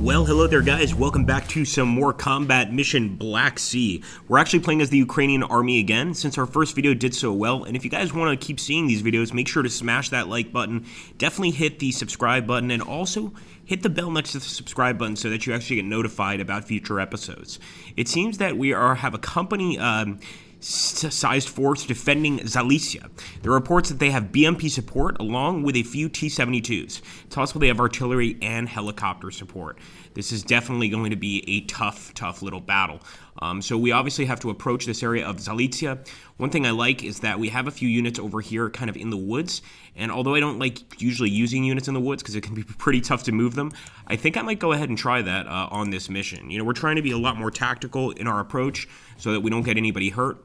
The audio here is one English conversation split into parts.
Well, hello there guys, welcome back to some more combat mission Black Sea. We're actually playing as the Ukrainian army again, since our first video did so well, and if you guys want to keep seeing these videos, make sure to smash that like button, definitely hit the subscribe button, and also hit the bell next to the subscribe button so that you actually get notified about future episodes. It seems that we have a company sized force defending Zallisya. There are reports that they have BMP support along with a few T-72s. It's possible they have artillery and helicopter support. This is definitely going to be a tough little battle. So we obviously have to approach this area of Zallisya. One thing I like is that we have a few units over here kind of in the woods, and although I don't like usually using units in the woods because it can be pretty tough to move them, I think I might go ahead and try that on this mission. You know, we're trying to be a lot more tactical in our approach so that we don't get anybody hurt.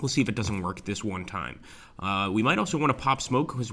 We'll see if it doesn't work this one time. We might also want to pop smoke because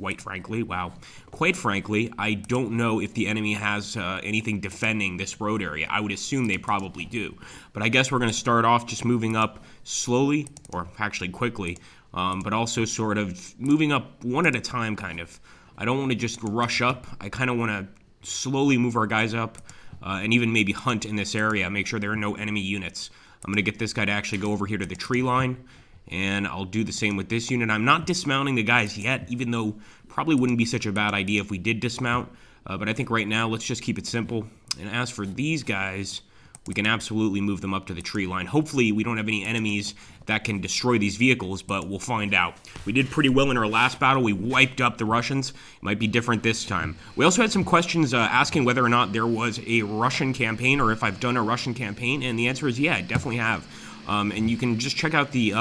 quite frankly, I don't know if the enemy has anything defending this road area. I would assume they probably do. But I guess we're going to start off just moving up slowly, or actually quickly, but also sort of moving up one at a time, kind of. I don't want to just rush up. I kind of want to slowly move our guys up and even maybe hunt in this area, make sure there are no enemy units. I'm going to get this guy to actually go over here to the tree line, and I'll do the same with this unit. I'm not dismounting the guys yet, even though probably wouldn't be such a bad idea if we did dismount. But I think right now, let's just keep it simple. And as for these guys, we can absolutely move them up to the tree line. Hopefully, we don't have any enemies that can destroy these vehicles, but we'll find out. We did pretty well in our last battle. We wiped up the Russians. It might be different this time. We also had some questions asking whether or not there was a Russian campaign or if I've done a Russian campaign, and the answer is yeah, I definitely have. And you can just check out the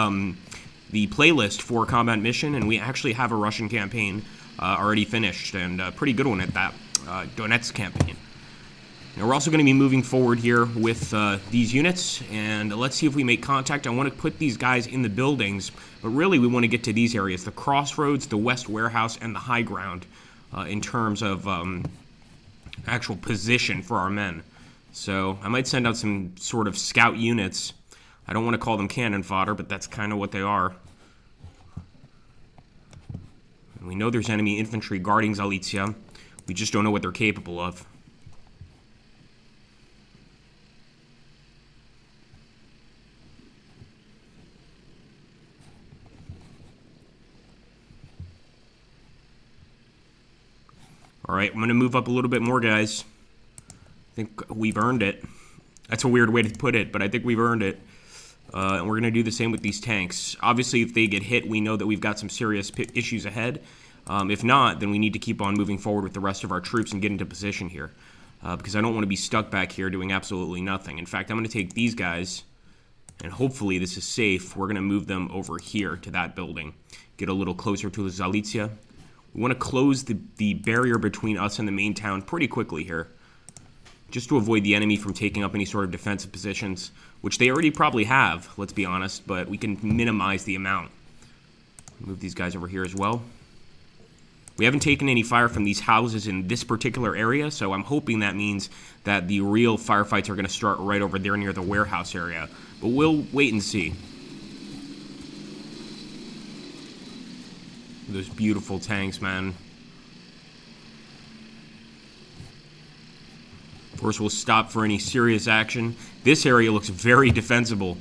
playlist for Combat Mission, and we actually have a Russian campaign already finished, and a pretty good one at that, Donetsk campaign. Now we're also going to be moving forward here with these units, and let's see if we make contact. I want to put these guys in the buildings, but really we want to get to these areas, the crossroads, the west warehouse, and the high ground in terms of actual position for our men. So I might send out some sort of scout units. I don't want to call them cannon fodder, but that's kind of what they are. And we know there's enemy infantry guarding Zallisya. We just don't know what they're capable of. Alright, I'm going to move up a little bit more, guys. I think we've earned it. That's a weird way to put it, but I think we've earned it. And we're going to do the same with these tanks. Obviously, if they get hit, we know that we've got some serious issues ahead. If not, then we need to keep on moving forward with the rest of our troops and get into position here. Because I don't want to be stuck back here doing absolutely nothing. In fact, I'm going to take these guys, and hopefully this is safe. We're going to move them over here to that building. Get a little closer to the Zallisya. We want to close the barrier between us and the main town pretty quickly here, just to avoid the enemy from taking up any sort of defensive positions, which they already probably have, let's be honest, but we can minimize the amount. Move these guys over here as well. We haven't taken any fire from these houses in this particular area, so I'm hoping that means that the real firefights are going to start right over there near the warehouse area, but we'll wait and see. Those beautiful tanks, man. Of course, we'll stop for any serious action. This area looks very defensible,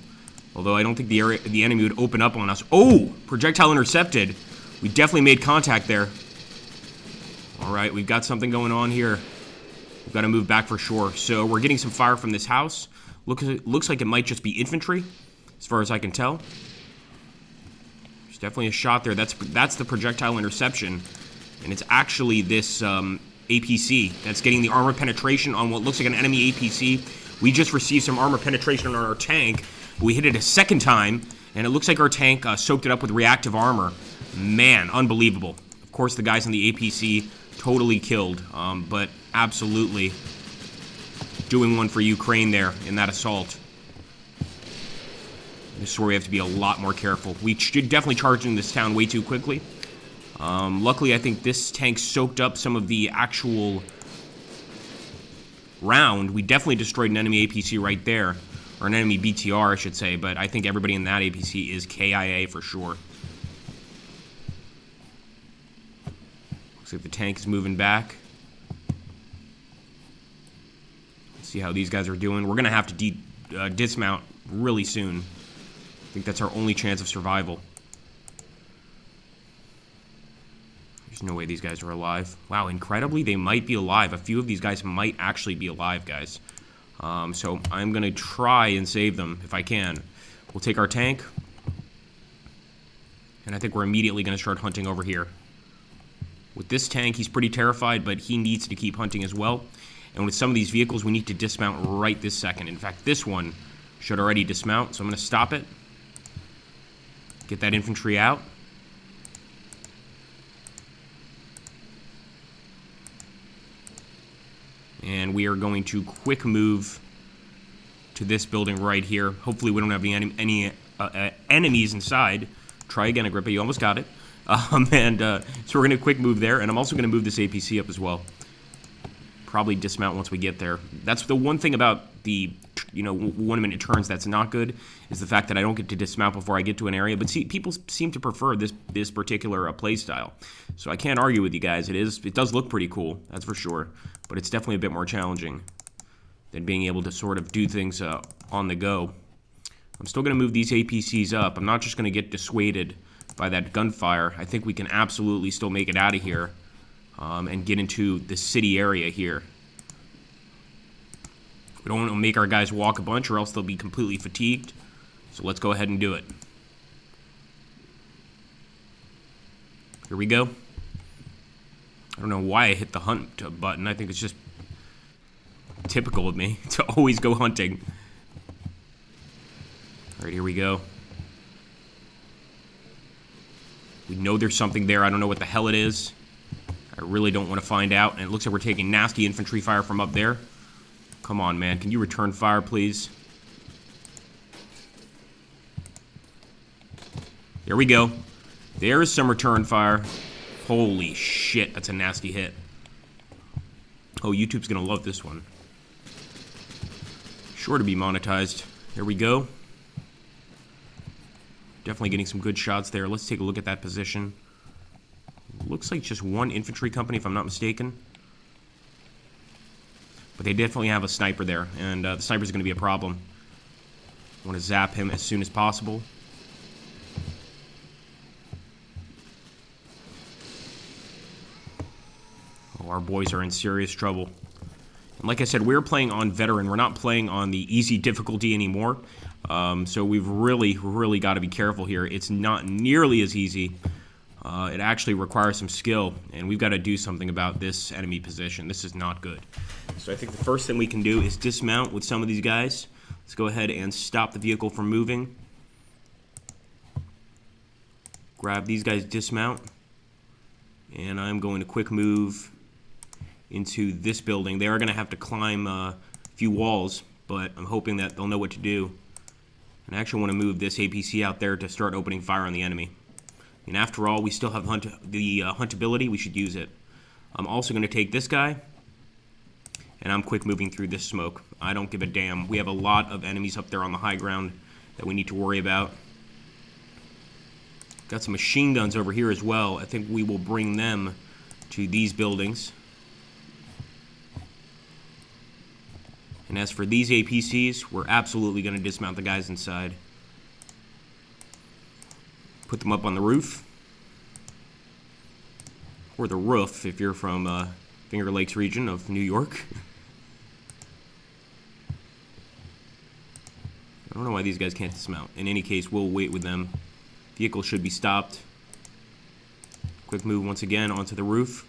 although I don't think the enemy would open up on us. Oh! Projectile intercepted. We definitely made contact there. Alright, we've got something going on here. We've got to move back for sure. So we're getting some fire from this house. Looks like it might just be infantry, as far as I can tell. There's definitely a shot there. That's the projectile interception, and it's actually this APC that's getting the armor penetration on what looks like an enemy APC. We just received some armor penetration on our tank. We hit it a second time, and it looks like our tank soaked it up with reactive armor. Man, unbelievable. Of course, the guys in the APC totally killed, but absolutely doing one for Ukraine there in that assault. This is where we have to be a lot more careful. We should definitely charge into this town way too quickly. Luckily, I think this tank soaked up some of the actual round. We definitely destroyed an enemy APC right there. Or an enemy BTR, I should say. But I think everybody in that APC is KIA for sure. Looks like the tank is moving back. See how these guys are doing. We're going to have to dismount really soon. I think that's our only chance of survival. There's no way these guys are alive. Wow, incredibly, they might be alive. A few of these guys might actually be alive, guys. So I'm going to try and save them if I can. We'll take our tank. And I think we're immediately going to start hunting over here. With this tank, he's pretty terrified, but he needs to keep hunting as well. And with some of these vehicles, we need to dismount right this second. In fact, this one should already dismount, so I'm going to stop it. Get that infantry out. And we are going to quick move to this building right here. Hopefully we don't have any enemies inside. Try again, Agrippa. You almost got it. So we're going to quick move there. And I'm also going to move this APC up as well. Probably dismount once we get there. That's the one thing about the 1 minute turns that's not good, is the fact that I don't get to dismount before I get to an area. But see, people seem to prefer this particular play style. So I can't argue with you guys. It does look pretty cool, that's for sure. But it's definitely a bit more challenging than being able to sort of do things on the go. I'm still going to move these APCs up. I'm not just going to get dissuaded by that gunfire. I think we can absolutely still make it out of here. And get into the city area here. We don't want to make our guys walk a bunch or else they'll be completely fatigued. So let's go ahead and do it. Here we go. I don't know why I hit the hunt button. I think it's just typical of me to always go hunting. Alright, here we go. We know there's something there. I don't know what the hell it is. I really don't want to find out. And it looks like we're taking nasty infantry fire from up there. Come on, man. Can you return fire, please? There we go. There's some return fire. Holy shit, that's a nasty hit. Oh, YouTube's going to love this one. Sure to be monetized. There we go. Definitely getting some good shots there. Let's take a look at that position. Looks like just one infantry company, if I'm not mistaken. But they definitely have a sniper there, and the sniper's going to be a problem. I want to zap him as soon as possible. Oh, our boys are in serious trouble. And like I said, we're playing on veteran. We're not playing on the easy difficulty anymore. So we've really got to be careful here. It's not nearly as easy. It actually requires some skill, and we've got to do something about this enemy position. This is not good. So I think the first thing we can do is dismount with some of these guys. Let's go ahead and stop the vehicle from moving. Grab these guys, dismount. And I'm going to quick move into this building. They are going to have to climb a few walls, but I'm hoping that they'll know what to do. And I actually want to move this APC out there to start opening fire on the enemy. And after all, we still have the huntability. We should use it. I'm also going to take this guy, and I'm quick moving through this smoke. I don't give a damn. We have a lot of enemies up there on the high ground that we need to worry about. Got some machine guns over here as well. I think we will bring them to these buildings. And as for these APCs, we're absolutely going to dismount the guys inside. Put them up on the roof. Or the roof, if you're from Finger Lakes region of New York. I don't know why these guys can't dismount. In any case, we'll wait with them. Vehicle should be stopped. Quick move once again onto the roof.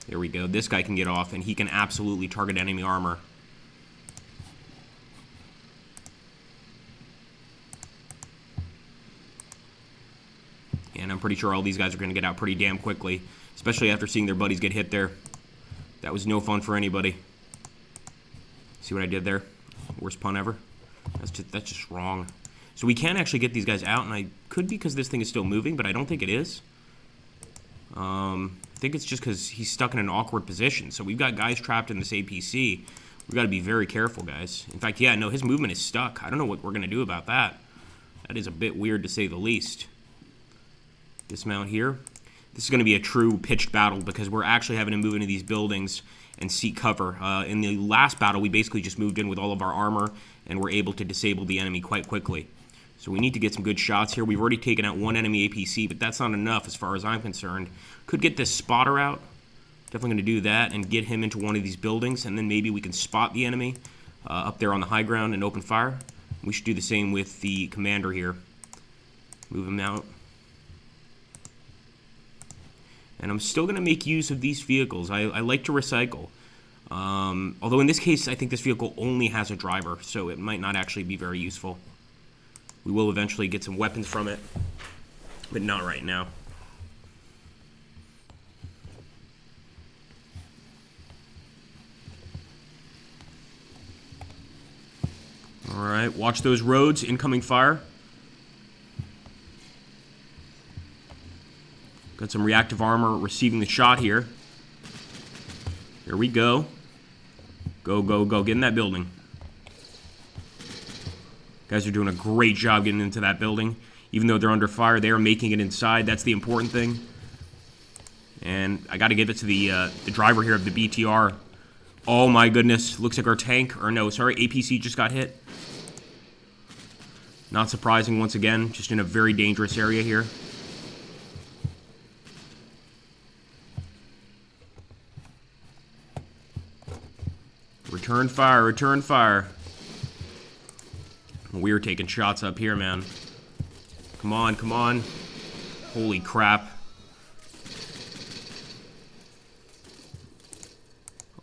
There we go. This guy can get off, and he can absolutely target enemy armor. And I'm pretty sure all these guys are going to get out pretty damn quickly, especially after seeing their buddies get hit there. That was no fun for anybody. See what I did there? Worst pun ever. That's just wrong. So we can actually get these guys out, and I could because this thing is still moving, but I don't think it is. I think it's just because he's stuck in an awkward position. So we've got guys trapped in this APC. We've got to be very careful, guys. In fact, yeah, no, his movement is stuck. I don't know what we're going to do about that. That is a bit weird to say the least. Dismount here. this is going to be a true pitched battle because we're actually having to move into these buildings and seek cover. In the last battle, we basically just moved in with all of our armor and were able to disable the enemy quite quickly. So we need to get some good shots here. We've already taken out one enemy APC, but that's not enough as far as I'm concerned. Could get this spotter out. Definitely going to do that and get him into one of these buildings, and then maybe we can spot the enemy up there on the high ground and open fire. We should do the same with the commander here. Move him out. And I'm still going to make use of these vehicles. I like to recycle. Although in this case, I think this vehicle only has a driver, so it might not actually be very useful. We will eventually get some weapons from it, but not right now. Alright, watch those roads, incoming fire. Got some reactive armor receiving the shot here. Here we go. Go, go, go. Get in that building. Guys are doing a great job getting into that building. Even though they're under fire, they are making it inside. That's the important thing. And I got to give it to the driver here of the BTR. Oh my goodness. Looks like our tank, or no, sorry, APC just got hit. Not surprising once again. Just in a very dangerous area here. Return fire, return fire. We're taking shots up here, man. Come on, come on. Holy crap.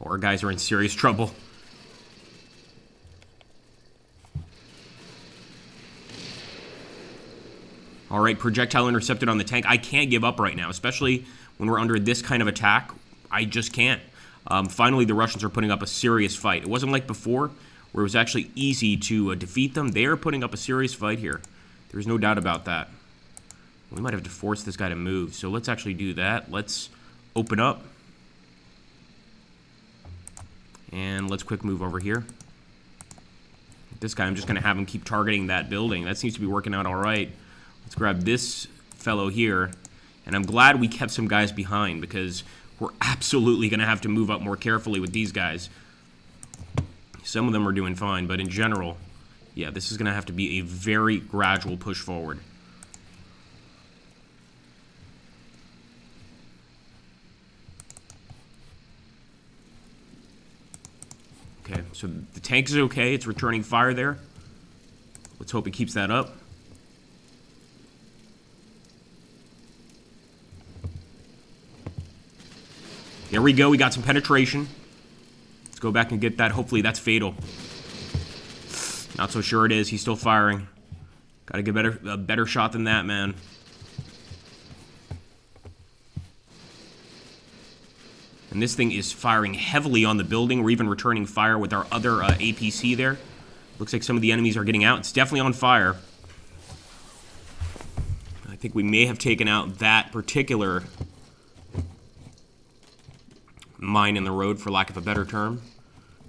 Oh, our guys are in serious trouble. Alright, projectile intercepted on the tank. I can't give up right now, especially when we're under this kind of attack. I just can't. Finally, the Russians are putting up a serious fight. It wasn't like before, where it was actually easy to defeat them. They are putting up a serious fight here. There's no doubt about that. We might have to force this guy to move, so let's actually do that. Let's open up. And let's quick move over here. This guy, I'm just going to have him keep targeting that building. That seems to be working out all right. Let's grab this fellow here. And I'm glad we kept some guys behind, because we're absolutely going to have to move up more carefully with these guys. Some of them are doing fine, but in general, yeah, this is going to have to be a very gradual push forward. Okay, so the tank is okay. It's returning fire there. Let's hope it keeps that up. There we go. We got some penetration. Let's go back and get that. Hopefully that's fatal. Not so sure it is. He's still firing. Got to get a better shot than that, man. And this thing is firing heavily on the building. We're even returning fire with our other APC there. Looks like some of the enemies are getting out. It's definitely on fire. I think we may have taken out that particular mine in the road, for lack of a better term.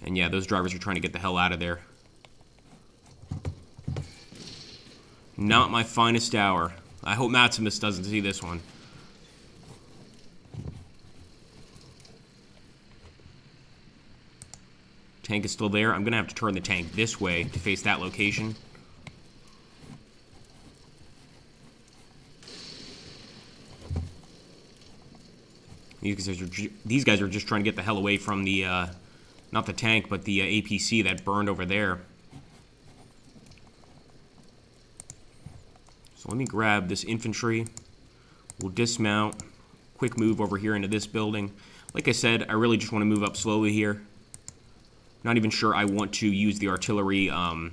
And yeah, those drivers are trying to get the hell out of there. Not my finest hour. I hope Maximus doesn't see this one. Tank is still there. I'm going to have to turn the tank this way to face that location. These guys are just trying to get the hell away from the, not the tank, but the APC that burned over there. So let me grab this infantry. We'll dismount. Quick move over here into this building. Like I said, I really just want to move up slowly here. Not even sure I want to use the artillery, well,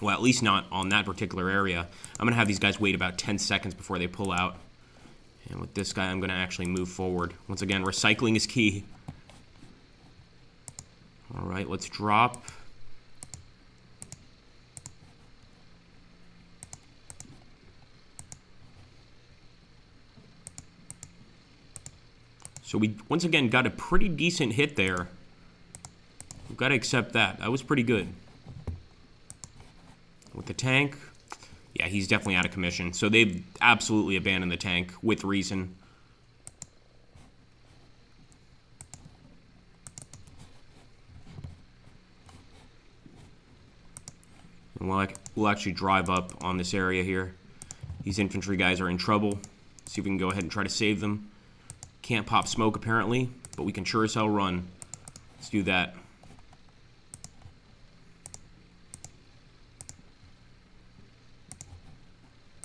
at least not on that particular area. I'm going to have these guys wait about 10 seconds before they pull out. And with this guy, I'm going to actually move forward. Once again, recycling is key. All right, let's drop. So we, once again, got a pretty decent hit there. We've got to accept that. That was pretty good. With the tank, yeah, he's definitely out of commission. So they've absolutely abandoned the tank with reason. And we'll actually drive up on this area here. These infantry guys are in trouble. See if we can go ahead and try to save them. Can't pop smoke apparently, but we can sure as hell run. Let's do that.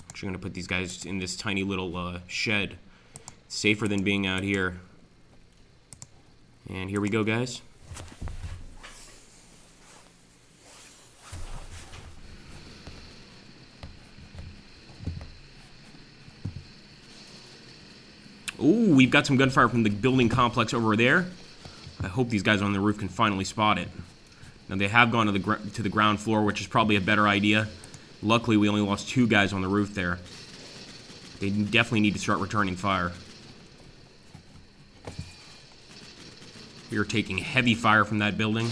Actually going to put these guys in this tiny little shed. It's safer than being out here. And here we go, guys. Ooh, we've got some gunfire from the building complex over there. I hope these guys on the roof can finally spot it. Now, they have gone to the ground floor, which is probably a better idea. Luckily, we only lost 2 guys on the roof there. They definitely need to start returning fire. We are taking heavy fire from that building.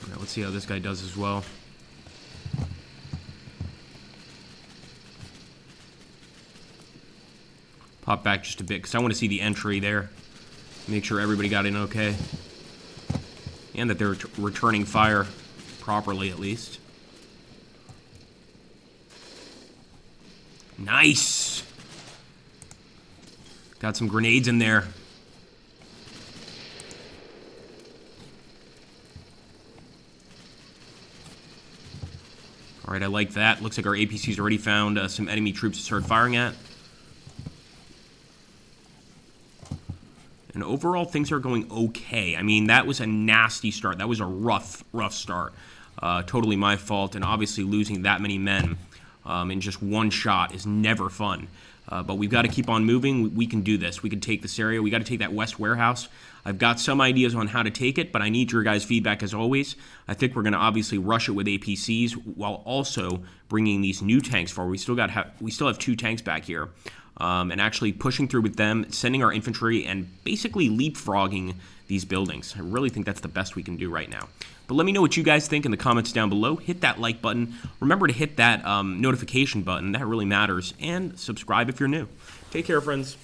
All right, let's see how this guy does as well. Pop back just a bit, because I want to see the entry there. Make sure everybody got in okay. And that they're returning fire properly, at least. Nice! Got some grenades in there. Alright, I like that. Looks like our APC's already found some enemy troops to start firing at. And overall, things are going okay. I mean, that was a nasty start. That was a rough start. Totally my fault, and obviously losing that many men in just one shot is never fun. But we've got to keep on moving. We can do this. We can take this area. We got to take that west warehouse. I've got some ideas on how to take it, but I need your guys' feedback as always. I think we're going to obviously rush it with APCs while also bringing these new tanks forward. We still have 2 tanks back here. And actually pushing through with them, sending our infantry, and basically leapfrogging these buildings. I really think that's the best we can do right now. But let me know what you guys think in the comments down below. Hit that like button. Remember to hit that notification button. That really matters. And subscribe if you're new. Take care, friends.